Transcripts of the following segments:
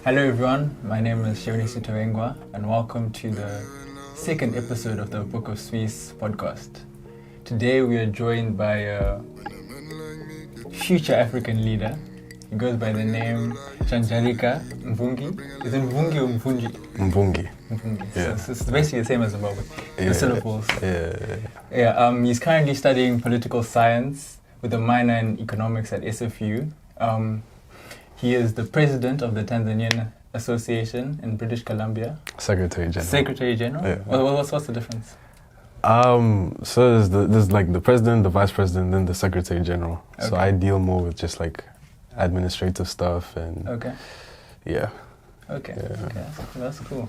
Hello everyone, my name is Shanjarika Mvungi and welcome to the second episode of the Book of Sweese podcast. Today we are joined by a future African leader. He goes by the name Shanjarika Mvungi. Is it Mvungi or Mvungi? Mvungi. Mvungi. Yeah. So it's basically the same as Zimbabwe, Yeah. the syllables. Yeah. He's currently studying political science with a minor in economics at SFU. He is the president of the Tanzanian Association in British Columbia. Secretary General. Secretary General? Yeah. What's the difference? So there's like the president, the vice president, then the secretary general. Okay. So I deal more with just like administrative stuff and Okay. yeah. Okay. Yeah. Okay. That's cool.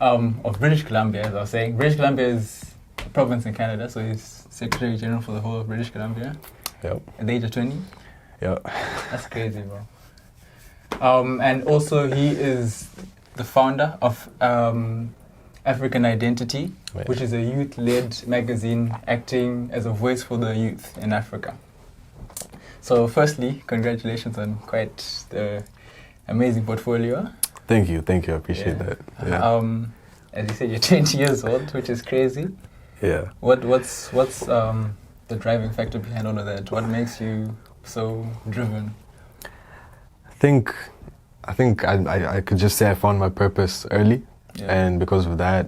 Of British Columbia, as I was saying, British Columbia is a province in Canada, so he's Secretary General for the whole of British Columbia Yep. at the age of 20. Yep. That's crazy, bro. And also he is the founder of Afrikan Identity, Right. which is a youth-led magazine acting as a voice for the youth in Africa. So firstly, congratulations on quite the amazing portfolio. Thank you. I appreciate that. Yeah. As you said, you're 20 years old, which is crazy. Yeah. What's the driving factor behind all of that? What makes you so driven? I think I could just say I found my purpose early, Yeah. and because of that,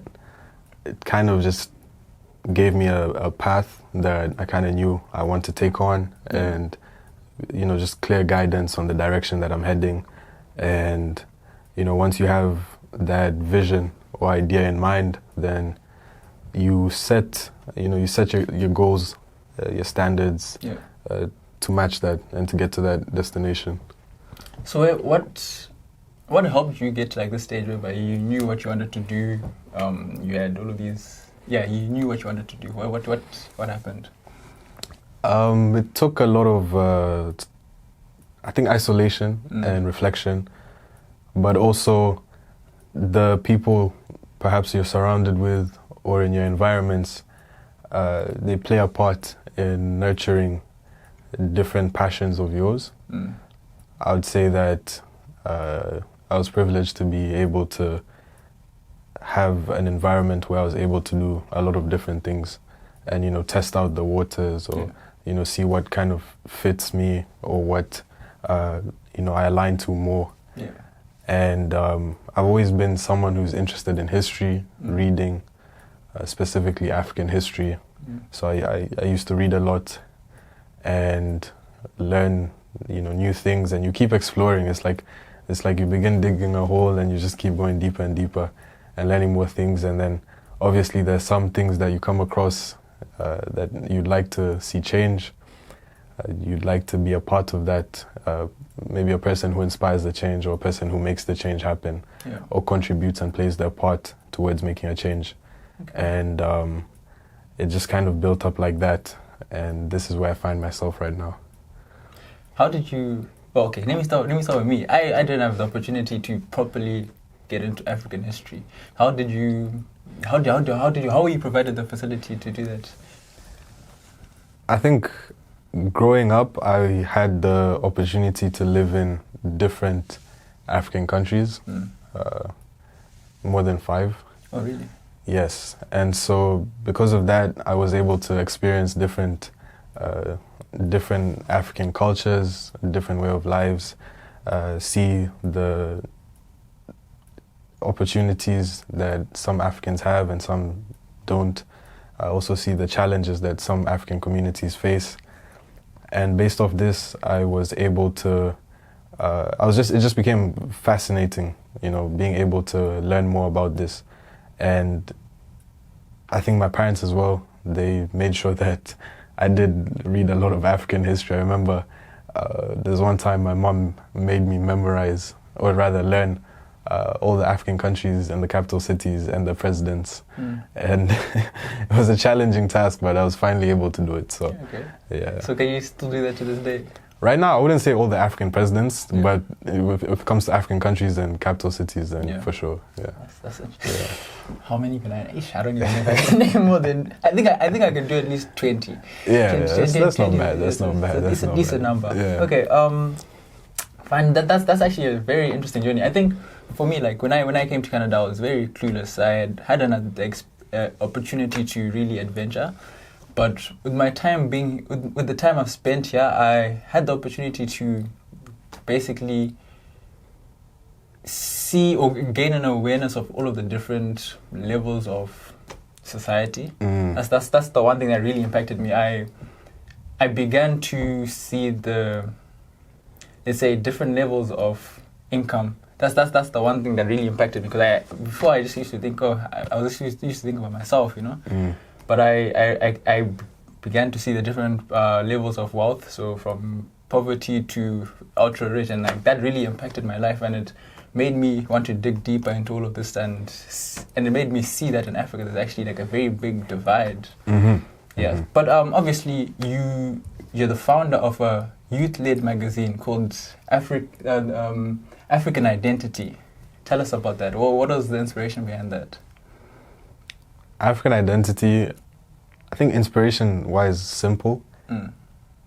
it kind of just gave me a path that I kind of knew I want to take on, and just clear guidance on the direction that I'm heading. And once you have that vision or idea in mind, then you set your goals, your standards, Yeah. to match that and to get to that destination. So what helped you get to like this stage where you knew what you wanted to do? You had all of these. Yeah, you knew what you wanted to do. What happened? It took a lot of, I think, isolation and reflection, but also the people perhaps you're surrounded with or in your environments, they play a part in nurturing different passions of yours. I would say that I was privileged to be able to have an environment where I was able to do a lot of different things and, test out the waters or, see what kind of fits me or what, I align to more. Yeah. And I've always been someone who's interested in history, reading, specifically African history. So I used to read a lot and learn new things, and you keep exploring. It's like you begin digging a hole and you just keep going deeper and deeper and learning more things. And then obviously there's some things that you come across that you'd like to see change. You'd like to be a part of that, maybe a person who inspires the change or a person who makes the change happen, or contributes and plays their part towards making a change. Okay. And it just kind of built up like that, and this is where I find myself right now. How did you? Well, okay. Let me start with me. I didn't have the opportunity to properly get into African history. How did you? How were you provided the facility to do that? I think growing up, I had the opportunity to live in different African countries, more than 5. Oh, really? Yes, and so because of that, I was able to experience different African cultures, different way of lives, see the opportunities that some Africans have and some don't. I also see the challenges that some African communities face. And based off this, I was able to, it just became fascinating, being able to learn more about this. And I think my parents as well, they made sure that I did read a lot of African history. I remember there's one time my mom made me memorize, or rather learn, all the African countries and the capital cities and the presidents. And it was a challenging task, but I was finally able to do it. So, yeah. So can you still do that to this day? Right now, I wouldn't say all the African presidents, but if it comes to African countries and capital cities, then for sure, yeah. That's interesting. How many can I? I don't even know if I can name more than. I think I can do at least 20. Yeah, that's not bad. That's not bad. It's a decent number. Yeah. Okay. find that's actually a very interesting journey. I think for me, like when I came to Canada, I was very clueless. I had another opportunity to really adventure, but with my time being with the time I've spent here, I had the opportunity to basically see or gain an awareness of all of the different levels of society. That's the one thing that really impacted me. I began to see the, let's say, different levels of income. That's the one thing that really impacted me, because before I just used to think, I was used to think about myself, you know. But I began to see the different levels of wealth, so from poverty to ultra rich, and like that really impacted my life, and it made me want to dig deeper into all of this, and it made me see that in Africa there's actually like a very big divide. Yeah, but obviously you're the founder of a youth-led magazine called Afrikan Identity. Tell us about that. What was the inspiration behind that? Afrikan Identity, I think inspiration-wise, simple.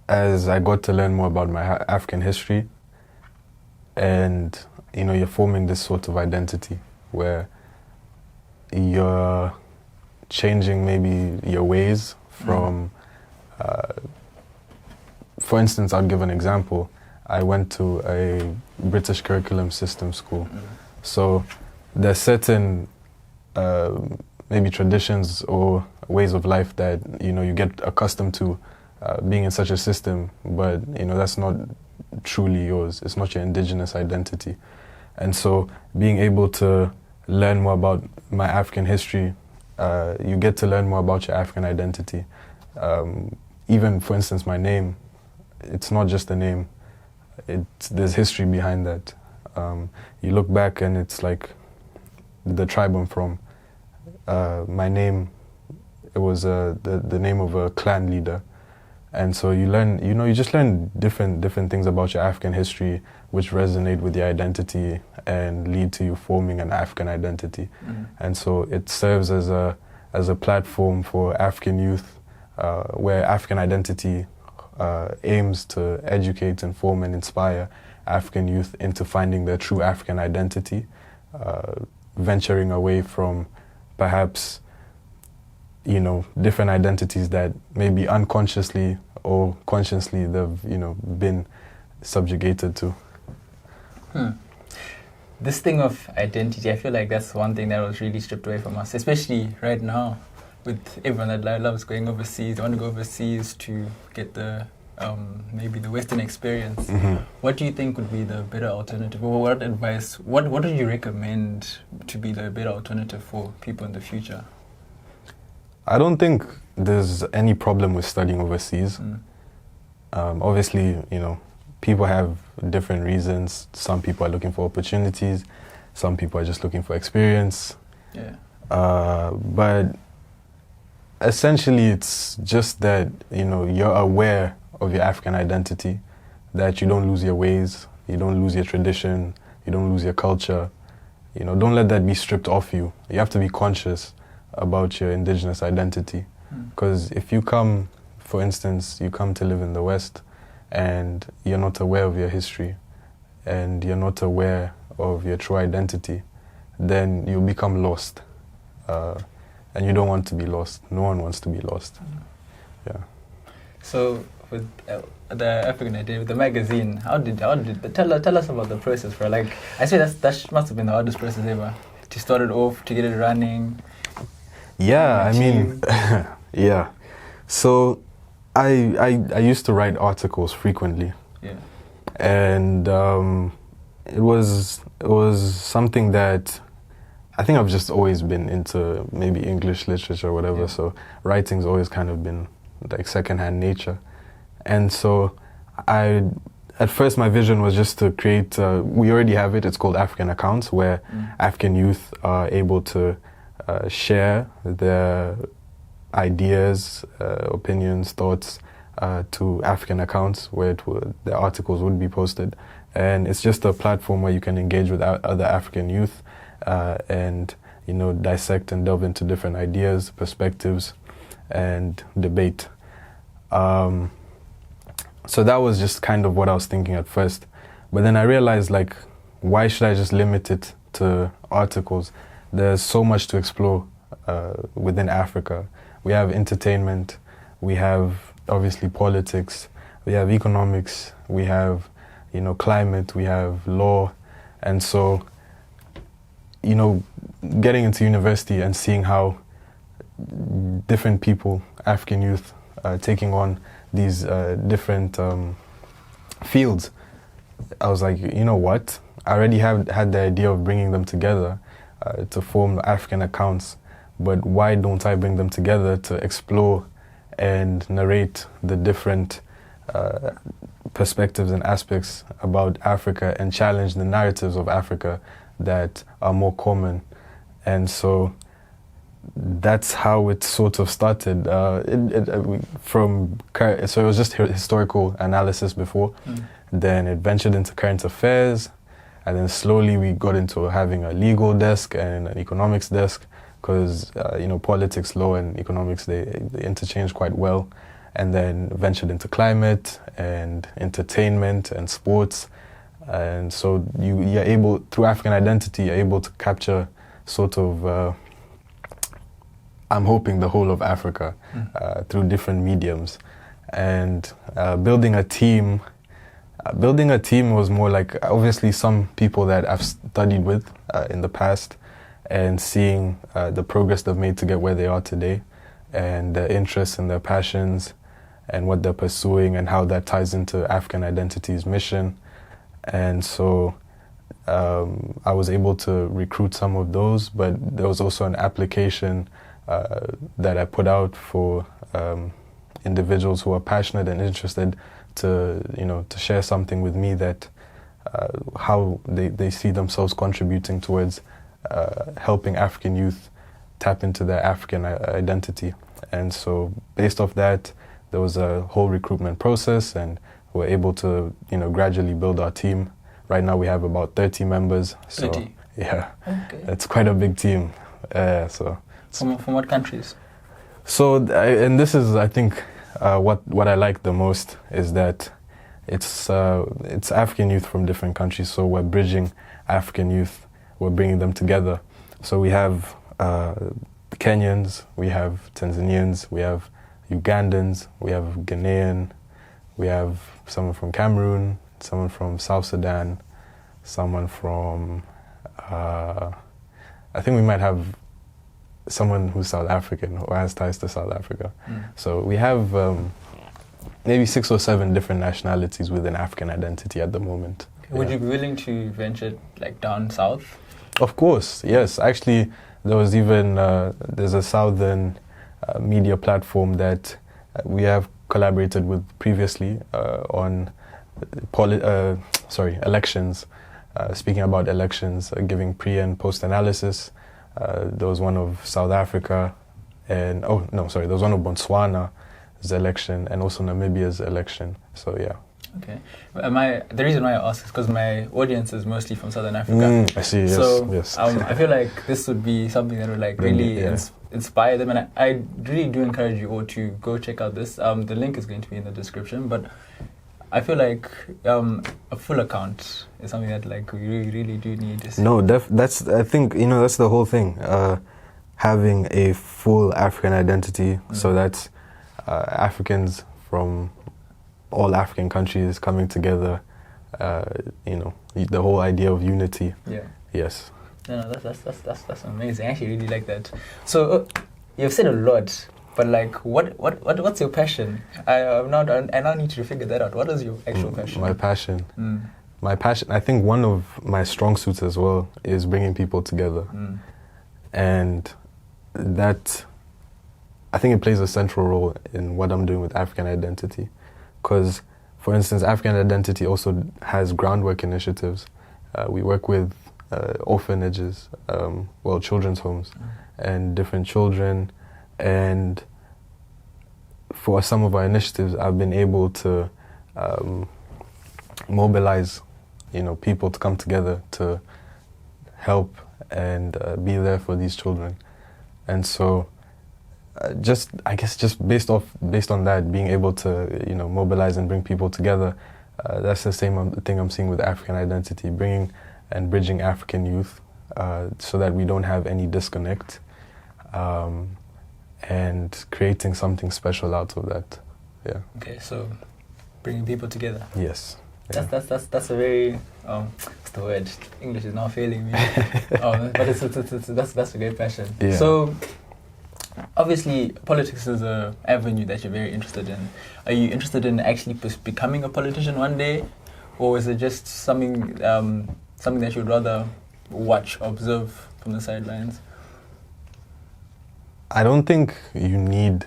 As I got to learn more about my African history, and you know, you're forming this sort of identity where you're changing maybe your ways from, for instance, I'll give an example. I went to a British curriculum system school. So there's certain maybe traditions or ways of life that, you know, you get accustomed to being in such a system, but, you know, that's not truly yours. It's not your indigenous identity. And so being able to learn more about my African history, you get to learn more about your African identity. Even, for instance, my name, it's not just a name. There's history behind that. You look back and it's like the tribe I'm from. My name, it was the name of a clan leader. And so you learn, you know, you just learn different things about your African history, which resonate with your identity and lead to you forming an African identity. And so it serves as a platform for African youth, where African Identity aims to educate, inform, and inspire African youth into finding their true African identity, venturing away from perhaps, you know, different identities that maybe unconsciously or consciously they've, you know, been subjugated to. This thing of identity, I feel like that's one thing that was really stripped away from us, especially right now with everyone that loves going overseas. They want to go overseas to get the maybe the Western experience. What do you think would be the better alternative, or what advice, what would you recommend to be the better alternative for people in the future? I don't think there's any problem with studying overseas. Obviously, you know, people have different reasons. Some people are looking for opportunities. Some people are just looking for experience. But essentially, it's just that, you know, you're aware of your African identity, that you don't lose your ways, you don't lose your tradition, you don't lose your culture. You know, don't let that be stripped off you. You have to be conscious about your indigenous identity. Because if you come, for instance, you come to live in the West and you're not aware of your history and you're not aware of your true identity, then you'll become lost. And you don't want to be lost. No one wants to be lost. So with the African Identity, with the magazine, how did tell us about the process, bro? Like, I say that must have been the hardest process ever, to start it off, to get it running. Yeah, I mean, yeah. So I used to write articles frequently. And it was something that I think I've just always been into, maybe English literature or whatever. So writing's always kind of been like secondhand nature. And so at first my vision was just to create, we already have it, it's called African Accounts, where African youth are able to share their ideas, opinions, thoughts to African accounts where the articles would be posted. And it's just a platform where you can engage with other African youth and, you know, dissect and delve into different ideas, perspectives, and debate. So that was just kind of what I was thinking at first. But then I realized, like, why should I just limit it to articles? There's so much to explore within Africa. We have entertainment, we have obviously politics, we have economics, we have, climate, we have law. And so, getting into university and seeing how different people, African youth, taking on these different fields, I was like, you know what? I already had the idea of bringing them together to form African accounts, but why don't I bring them together to explore and narrate the different perspectives and aspects about Africa and challenge the narratives of Africa that are more common? And so that's how it sort of started. So it was just historical analysis before. Then it ventured into current affairs, and then slowly we got into having a legal desk and an economics desk, because politics, law, and economics, they interchange quite well. And then ventured into climate and entertainment and sports. And so you're able, through African Identity, you're able to capture sort of, I'm hoping, the whole of Africa through different mediums. And building a team was more like, obviously, some people that I've studied with in the past, and seeing the progress they've made to get where they are today, and their interests and their passions, and what they're pursuing, and how that ties into African Identity's mission. And so I was able to recruit some of those, but there was also an application that I put out for individuals who are passionate and interested to share something with me that how they see themselves contributing towards helping African youth tap into their African identity. And so based off that, there was a whole recruitment process, and we were able to gradually build our team. Right now we have about 30 members. 30? So yeah, okay. It's quite a big team. From what countries? So, and this is, I think, what I like the most is that it's African youth from different countries. So we're bridging African youth, we're bringing them together. So we have Kenyans, we have Tanzanians, we have Ugandans, we have Ghanaian, we have someone from Cameroon, someone from South Sudan, someone from, I think we might have someone who's South African or has ties to South Africa. So we have maybe 6 or 7 different nationalities within African Identity at the moment. Okay. Would you be willing to venture like down south? Of course, yes. Actually, there was even, there's a southern media platform that we have collaborated with previously on elections, speaking about elections, giving pre and post analysis. There was one of South Africa, and there was one of Botswana's election, and also Namibia's election. So yeah. Okay. The reason why I ask is because my audience is mostly from Southern Africa. I see. Yes. So yes. I feel like this would be something that would like really inspire them, and I really do encourage you all to go check out this. The link is going to be in the description, but I feel like a full account is something that like we really do need to see. No, that's I think that's the whole thing. Having a full African identity, so that's Africans from all African countries coming together. The whole idea of unity. Yeah. Yes. No, that's amazing. I actually really like that. So you've said a lot. But like, what's your passion? I now need you to figure that out. What is your actual passion? My passion. My passion. I think one of my strong suits as well is bringing people together, and that I think it plays a central role in what I'm doing with African Identity. Because, for instance, African Identity also has groundwork initiatives. We work with orphanages, children's homes, and different children. And for some of our initiatives, I've been able to mobilize, people to come together to help and be there for these children. And so, just based on that, being able to, mobilize and bring people together, that's the same thing I'm seeing with African Identity, bringing and bridging African youth so that we don't have any disconnect, and creating something special out of that. Yeah. Okay, so bringing people together. Yes. Yeah. That's a very what's the word? English is now failing me. But that's a great passion. Yeah. So obviously politics is a avenue that you're very interested in. Are you interested in actually becoming a politician one day, or is it just something that you'd rather watch, observe from the sidelines? I don't think you need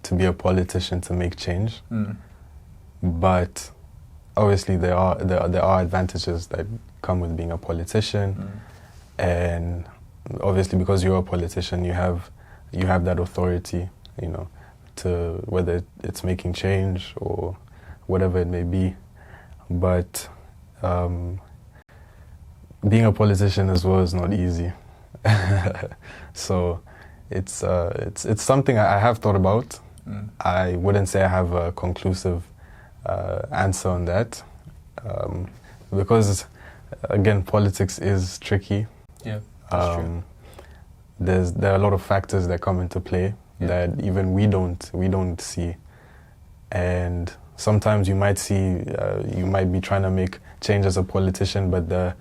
to be a politician to make change, but obviously there are advantages that come with being a politician, and obviously because you're a politician, you have that authority, to whether it's making change or whatever it may be. But being a politician as well is not easy. So it's something I have thought about. I wouldn't say I have a conclusive answer on that, because again, politics is tricky. Yeah, that's true. There are a lot of factors that come into play that even we don't see, and sometimes you might be trying to make change as a politician, but there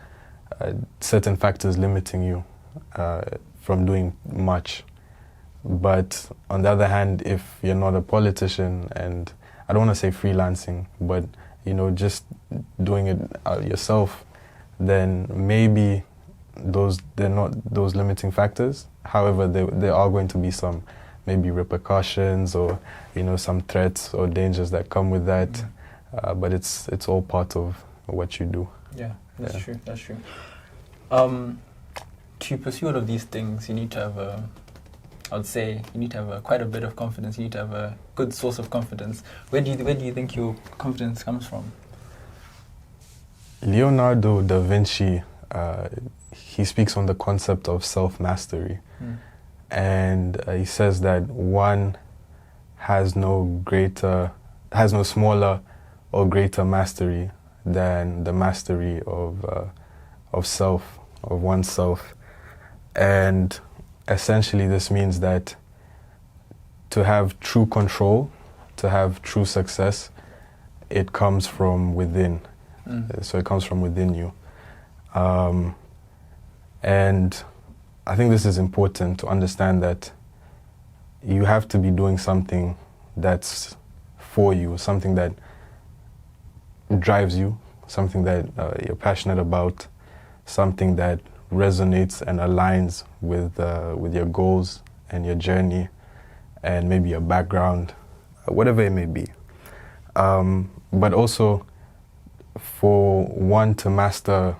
are certain factors limiting you from doing much. But on the other hand, if you're not a politician, and I don't want to say freelancing, but just doing it yourself, then maybe they're not those limiting factors. However, there are going to be some maybe repercussions or some threats or dangers that come with that. But it's all part of what you do. Yeah, that's true. That's true. To pursue all of these things, you need to have quite a bit of confidence. You need to have a good source of confidence. Where do you think your confidence comes from? Leonardo da Vinci, he speaks on the concept of self-mastery. And he says that one has no smaller or greater mastery than the mastery of self, of oneself. And essentially this means that to have true control, to have true success, it comes from within. So it comes from within you. And I think this is important to understand, that you have to be doing something that's for you, something that drives you, something that you're passionate about, something that resonates and aligns with your goals and your journey and maybe your background, whatever it may be. But also for one to master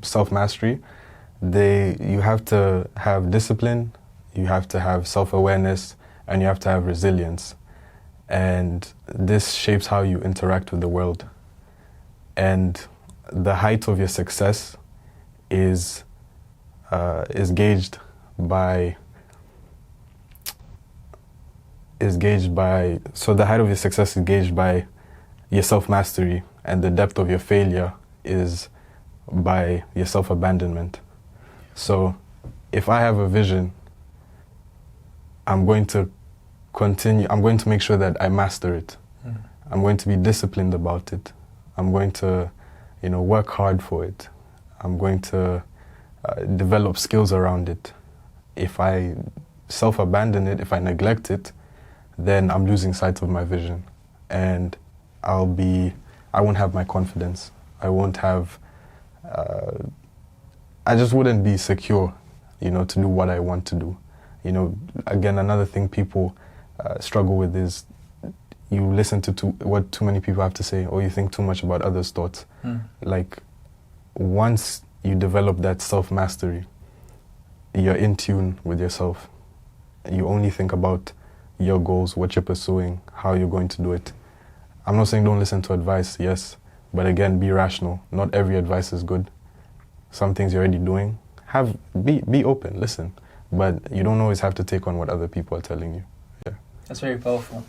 self-mastery, you have to have discipline, you have to have self-awareness, and you have to have resilience. And this shapes how you interact with the world. And the height of your success is gauged by your self-mastery, and the depth of your failure is by your self-abandonment. So if I have a vision, I'm going to make sure that I master it. I'm going to be disciplined about it. I'm going to work hard for it. I'm going to develop skills around it. If I self-abandon it, if I neglect it, then I'm losing sight of my vision, and I won't have my confidence. I won't have, I just wouldn't be secure, to do what I want to do. Again, another thing people struggle with is you listen to what too many people have to say, or you think too much about others' thoughts. Like, once you develop that self-mastery, you're in tune with yourself. You only think about your goals, what you're pursuing, how you're going to do it. I'm not saying don't listen to advice, yes, but again, be rational. Not every advice is good. Some things you're already doing, be open, listen, but you don't always have to take on what other people are telling you. Yeah. That's very powerful.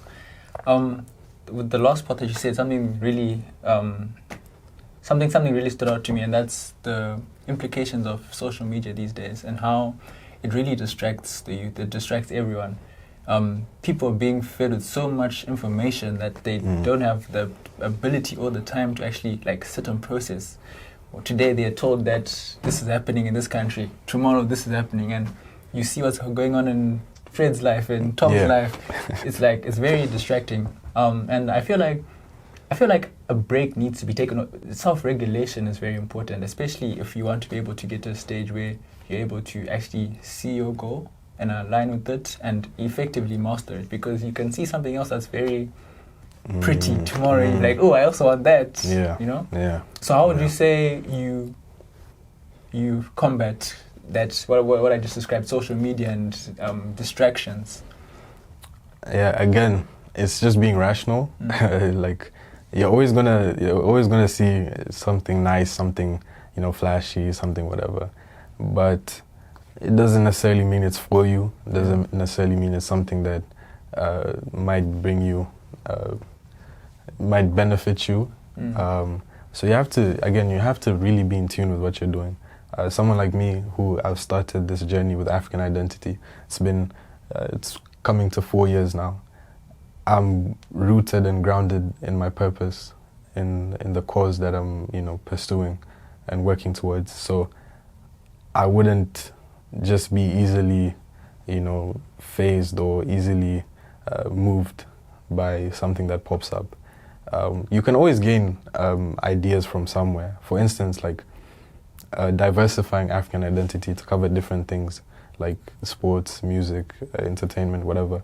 with the last part that you said, something really something really stood out to me, and that's the implications of social media these days and how it really distracts the youth. It distracts everyone. People are being fed with so much information that they don't have the ability or the time to actually like sit and process. Well, today they are told that this is happening in this country. Tomorrow this is happening, and you see what's going on in Fred's life and Tom's life. It's like it's very distracting. And I feel like a break needs to be taken. Self-regulation is very important, especially if you want to be able to get to a stage where you're able to actually see your goal and align with it and effectively master it. Because you can see something else that's very pretty tomorrow, and you're like, oh, I also want that. You know? Yeah. So how would you say you combat that? What I just described, social media and distractions. Yeah. Again, it's just being rational. Like. You're always gonna see something nice, something flashy, something whatever, but it doesn't necessarily mean it's for you. It doesn't necessarily mean it's something that might bring you, might benefit you. So you have to really be in tune with what you're doing. Someone like me, who I've started this journey with African Identity, it's coming to 4 years now. I'm rooted and grounded in my purpose, in the cause that I'm, pursuing and working towards. So I wouldn't just be easily, fazed or easily moved by something that pops up. You can always gain ideas from somewhere. For instance, like diversifying African identity to cover different things like sports, music, entertainment, whatever.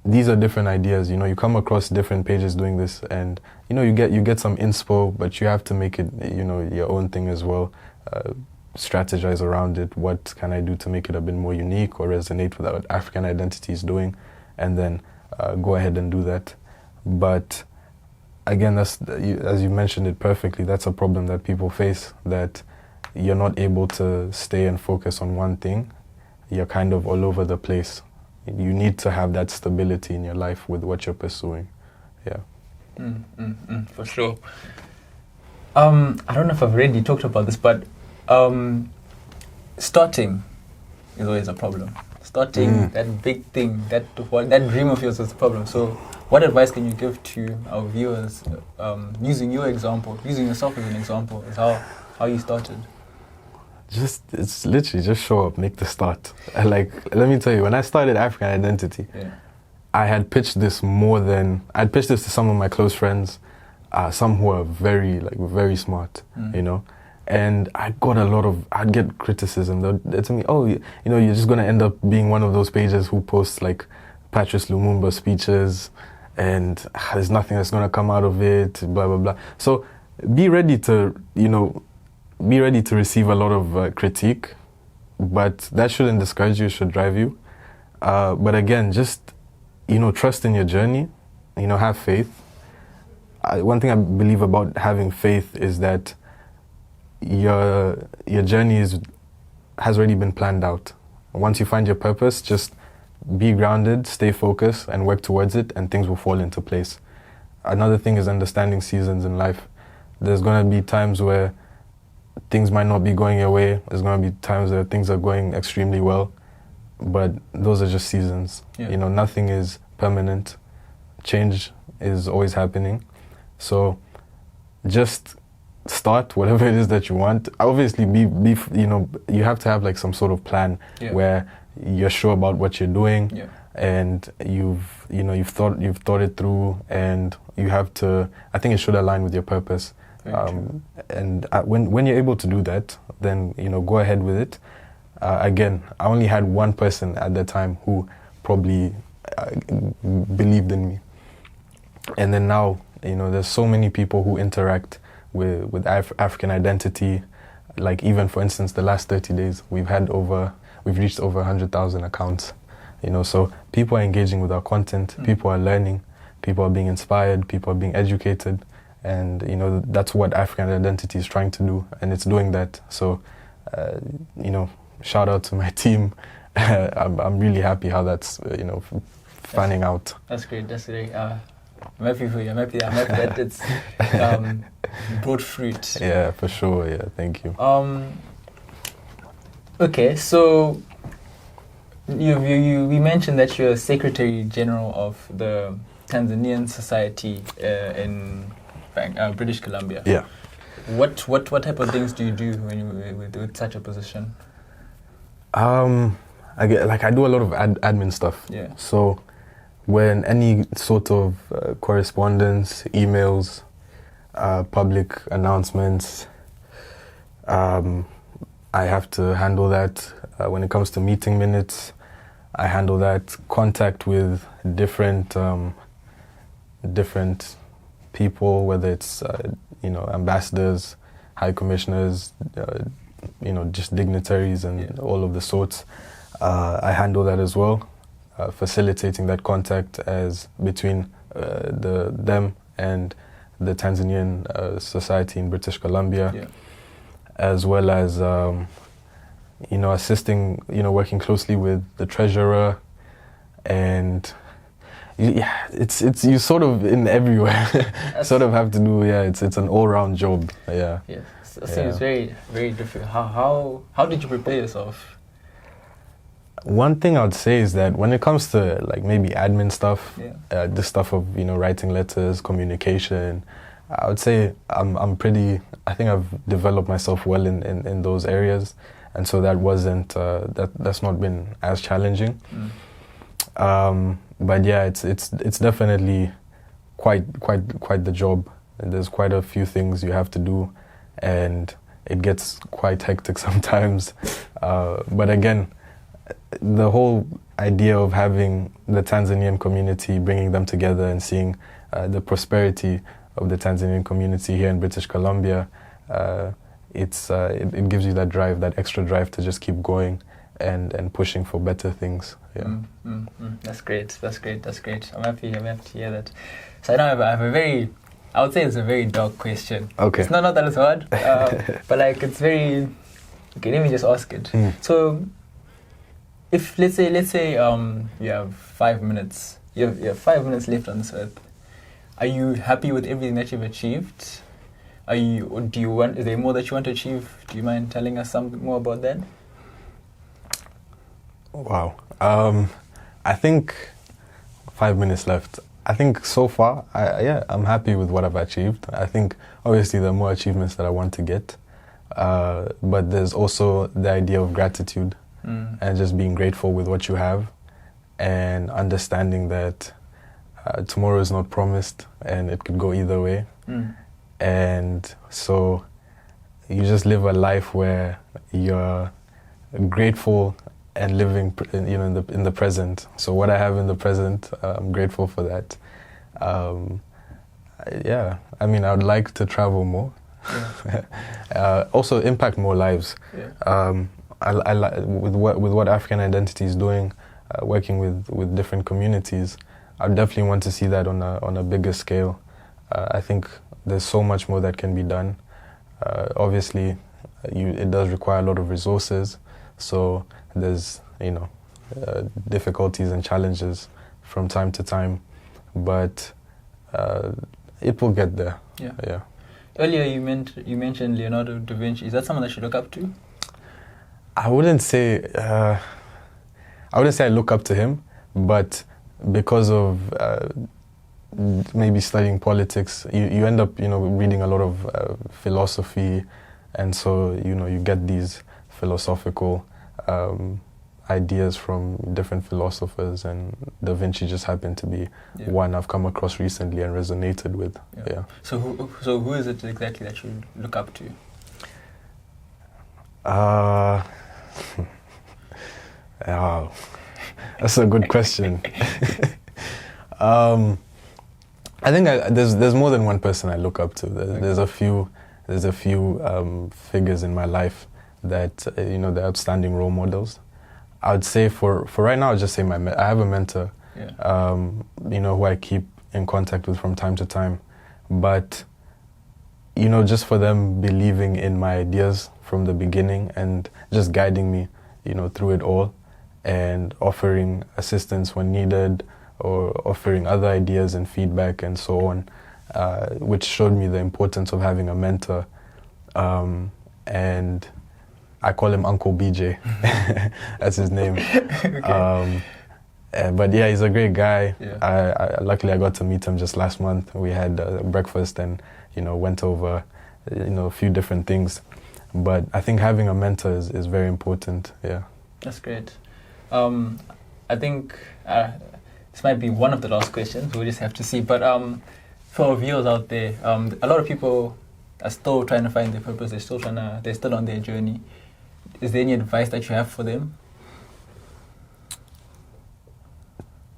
These are different ideas. You come across different pages doing this, and you get some inspo, but you have to make it your own thing as well. Strategize around it. What can I do to make it a bit more unique or resonate with what African identity is doing, and then go ahead and do that. But again, that's as you mentioned it perfectly. That's a problem that people face, that you're not able to stay and focus on one thing. You're kind of all over the place. You need to have that stability in your life with what you're pursuing. Yeah. For sure. I don't know if I've already talked about this, but starting is always a problem. Starting that big thing, that dream of yours is a problem. So what advice can you give to our viewers, using your example, using yourself as an example, is how you started? It's literally just show up, make the start. Like, let me tell you, when I started African Identity, I had pitched this I'd pitched this to some of my close friends, some who are very smart, and I'd get criticism. They'd tell me, oh, you're just going to end up being one of those pages who posts like Patrice Lumumba speeches, and there's nothing that's going to come out of it, blah, blah, blah. So be ready to receive a lot of critique, but that shouldn't discourage you, it should drive you. But again, just, trust in your journey, have faith. One thing I believe about having faith is that your journey has already been planned out. Once you find your purpose, just be grounded, stay focused, and work towards it, and things will fall into place. Another thing is understanding seasons in life. There's going to be times where things might not be going your way. There's going to be times where things are going extremely well, but those are just seasons. Nothing is permanent. Change is always happening. So just start whatever it is that you want. Obviously, you have to have like some sort of plan where you're sure about what you're doing, and you've thought it through, and you have to. I think it should align with your purpose. And when you're able to do that, then go ahead with it. Again, I only had one person at the time who probably believed in me, and then now there's so many people who interact with African Identity. Like, even for instance, the last 30 days, we've reached over 100,000 accounts. So people are engaging with our content. People are learning. People are being inspired. People are being educated. And that's what African Identity is trying to do, and it's doing that. So shout out to my team. I'm really happy how that's fanning out. That's great. That's great. I'm happy for you. I'm happy that it's brought fruit. Yeah, for sure. Yeah, thank you. Okay, so we mentioned that you're Secretary General of the Tanzanian Society in British Columbia. Yeah. What type of things do you do when you with such a position? I do a lot of admin stuff. Yeah. So when any sort of correspondence, emails, public announcements, I have to handle that. When it comes to meeting minutes, I handle that. Contact with different people, whether it's ambassadors, high commissioners, just dignitaries and all of the sorts. I handle that as well, facilitating that contact as between them and the Tanzanian Society in British Columbia, as well as assisting, working closely with the treasurer, and it's you sort of in everywhere. Sort of have to do. It's an all-round job. Yeah. Yeah. So it's very, very different. How did you prepare yourself? One thing I would say is that when it comes to maybe admin stuff, the stuff of writing letters, communication, I would say I'm pretty. I think I've developed myself well in those areas, and so that wasn't that's not been as challenging. But yeah, it's definitely quite the job. And there's quite a few things you have to do, and it gets quite hectic sometimes. But again, the whole idea of having the Tanzanian community, bringing them together and seeing the prosperity of the Tanzanian community here in British Columbia, it gives you that drive, that extra drive to just keep going and pushing for better things. Yeah. That's great. I'm happy to hear that. So I have a very, I would say it's a very dark question. Okay. It's not that it's hard, but it's very. Okay, let me just ask it. So, if let's say you have 5 minutes, you have 5 minutes left on this earth, are you happy with everything that you've achieved? Is there more that you want to achieve? Do you mind telling us something more about that? Wow. I think 5 minutes left. I think so far, I'm happy with what I've achieved. I think obviously there are more achievements that I want to get, but there's also the idea of gratitude and just being grateful with what you have and understanding that tomorrow is not promised and it could go either way. And so you just live a life where you're grateful and living, in the present. So what I have in the present, I'm grateful for that. I mean, I would like to travel more. Also impact more lives. With what Afrikan Identity is doing, working with different communities, I definitely want to see that on a bigger scale. I think there's so much more that can be done. Obviously, it does require a lot of resources, so there's difficulties and challenges from time to time, but it will get there. Yeah. Earlier you mentioned Leonardo da Vinci. Is that someone that you look up to? I wouldn't say I look up to him, but because of maybe studying politics, you end up reading a lot of philosophy, and so you get these philosophical ideas from different philosophers, and Da Vinci just happened to be one I've come across recently and resonated with. Yeah. So who is it exactly that you look up to? Wow, that's a good question. I think there's more than one person I look up to. There's a few figures in my life that they're outstanding role models. I would say for right now, I'd just say I have a mentor, who I keep in contact with from time to time, but just for them believing in my ideas from the beginning and just guiding me, through it all, and offering assistance when needed, or offering other ideas and feedback and so on, which showed me the importance of having a mentor. And I call him Uncle BJ. That's his name. Okay. But yeah, he's a great guy. Yeah. Luckily, I got to meet him just last month. We had breakfast and, went over, a few different things. But I think having a mentor is very important, yeah. That's great. I think this might be one of the last questions. We'll just have to see. But for our viewers out there, a lot of people are still trying to find their purpose. They're still on their journey. Is there any advice that you have for them?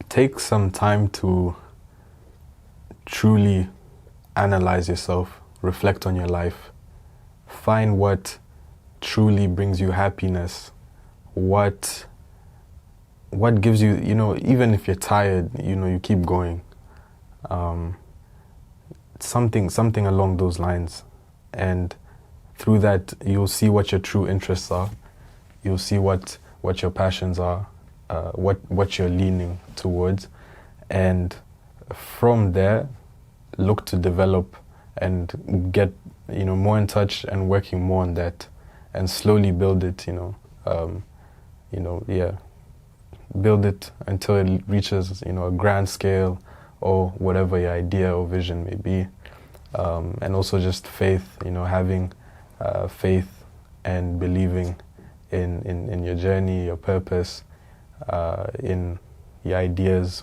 Take some time to truly analyze yourself, reflect on your life, find what truly brings you happiness, what gives you, even if you're tired, you keep going. Something along those lines. And through that, you'll see what your true interests are. You'll see what your passions are, what you're leaning towards. And from there, look to develop and get, more in touch and working more on that and slowly build it, build it until it reaches, a grand scale or whatever your idea or vision may be. And also just faith, having faith and believing in your journey, your purpose, in your ideas,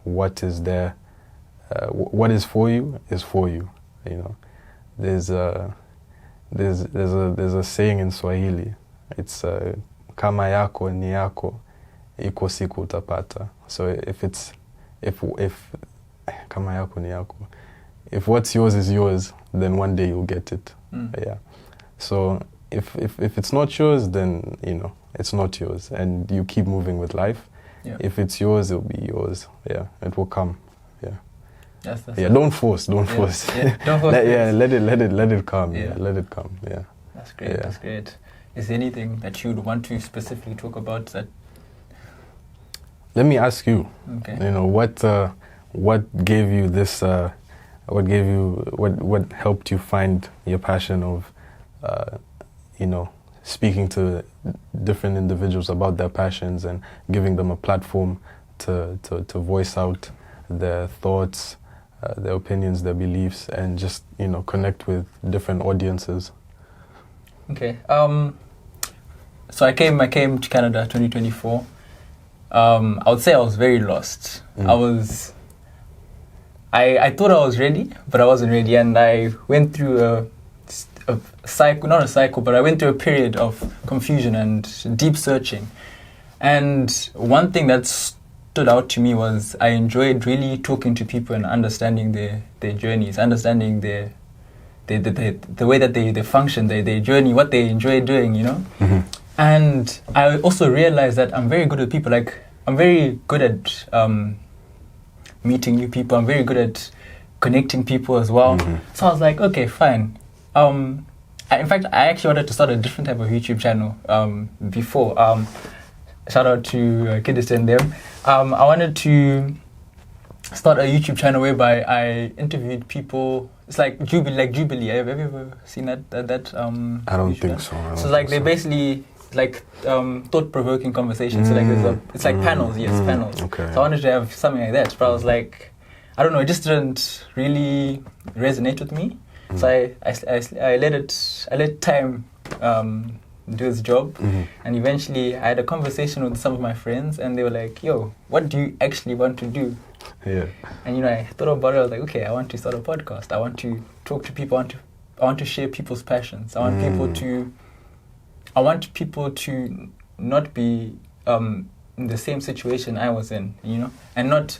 what is there, what is for you is for you. There's a saying in Swahili. It's kama yako ni yako, iko siku utapata. So if kama yako ni yako, if what's yours is yours, then one day you'll get it. Yeah. So if it's not yours, then it's not yours, and you keep moving with life. Yeah. If it's yours, it'll be yours. Yeah, it will come. Yeah. That's Don't force. Don't force. Yeah. Don't force. let it come. Yeah. Let it come. Yeah. That's great. Yeah. That's great. Is there anything that you'd want to specifically talk about that? Let me ask you. Okay. What gave you this? What helped you find your passion of, speaking to different individuals about their passions and giving them a platform to voice out their thoughts, their opinions, their beliefs, and just connect with different audiences. Okay. So I came to Canada 2024. I would say I was very lost. I thought I was ready, but I wasn't ready, and I went through a cycle, not a cycle, but I went through a period of confusion and deep searching. And one thing that stood out to me was I enjoyed really talking to people and understanding their journeys, understanding the way that they function, their journey, what they enjoy doing, Mm-hmm. And I also realized that I'm very good with people. Like, I'm very good at meeting new people. I'm very good at connecting people as well. Mm-hmm. So I was like, okay, fine. In fact, I actually wanted to start a different type of YouTube channel before. Shout out to Kidis and them. I wanted to start a YouTube channel whereby I interviewed people. It's like Jubilee. Have you ever seen that? I don't YouTube think channel? so. So like they basically thought-provoking conversations. So like it's like panels. Yes, panels. Okay. So I wanted to have something like that, but I was like, I don't know, it just didn't really resonate with me. So I let time do its job, and eventually I had a conversation with some of my friends, and they were like, "Yo, what do you actually want to do?" Yeah. And I thought about it. I was like, okay, I want to start a podcast. I want to talk to people. I want to share people's passions. I want people to not be in the same situation I was in, and not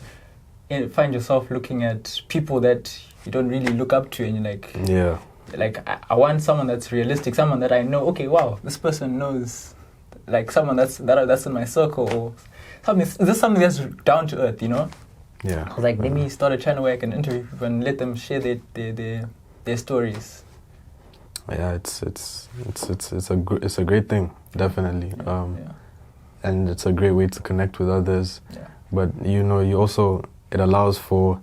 find yourself looking at people that you don't really look up to, and you're like, yeah, like I want someone that's realistic, someone that I know. Okay, wow, this person knows, like someone that's in my circle, or something. Is this something that's down to earth, Yeah. I was like, let me start a channel where I can interview people and let them share their stories. Yeah, it's a great thing, definitely. Yeah. And it's a great way to connect with others. Yeah. But you also it allows for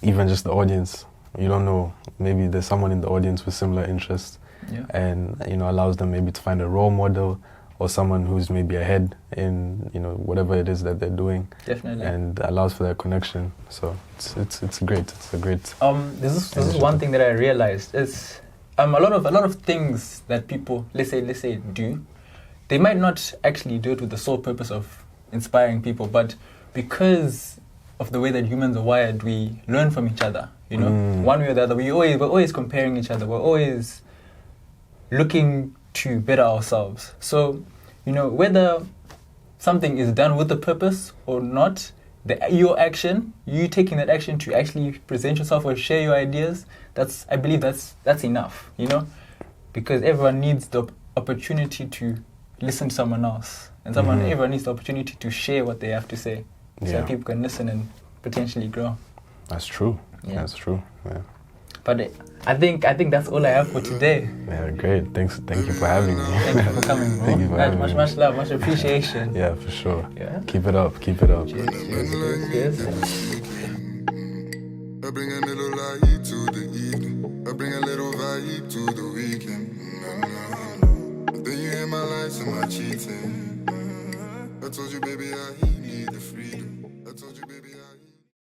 even just the audience. You don't know, maybe there's someone in the audience with similar interests, and allows them maybe to find a role model or someone who's maybe ahead in whatever it is that they're doing. Definitely. And allows for that connection. So it's great. It's a great. This is one thing that I realized is a lot of things that people let's say do, they might not actually do it with the sole purpose of inspiring people, but because of the way that humans are wired, we learn from each other. One way or the other. We're always comparing each other. We're always looking to better ourselves. So, whether something is done with a purpose or not, your action, you taking that action to actually present yourself or share your ideas, I believe that's enough, because everyone needs the opportunity to listen to someone else, and everyone needs the opportunity to share what they have to say, so that people can listen and potentially grow. That's true. Yeah. That's true. Yeah. But I think that's all I have for today. Yeah, great. Thank you for having me. Thank you for coming, bro. Thank you for having me. Much love, much appreciation. Yeah, for sure. Yeah. Keep it up. Cheers. I bring a little light to the evening. I bring a little vibe to the weekend. Then you in my life, so my cheating. I told you, baby, I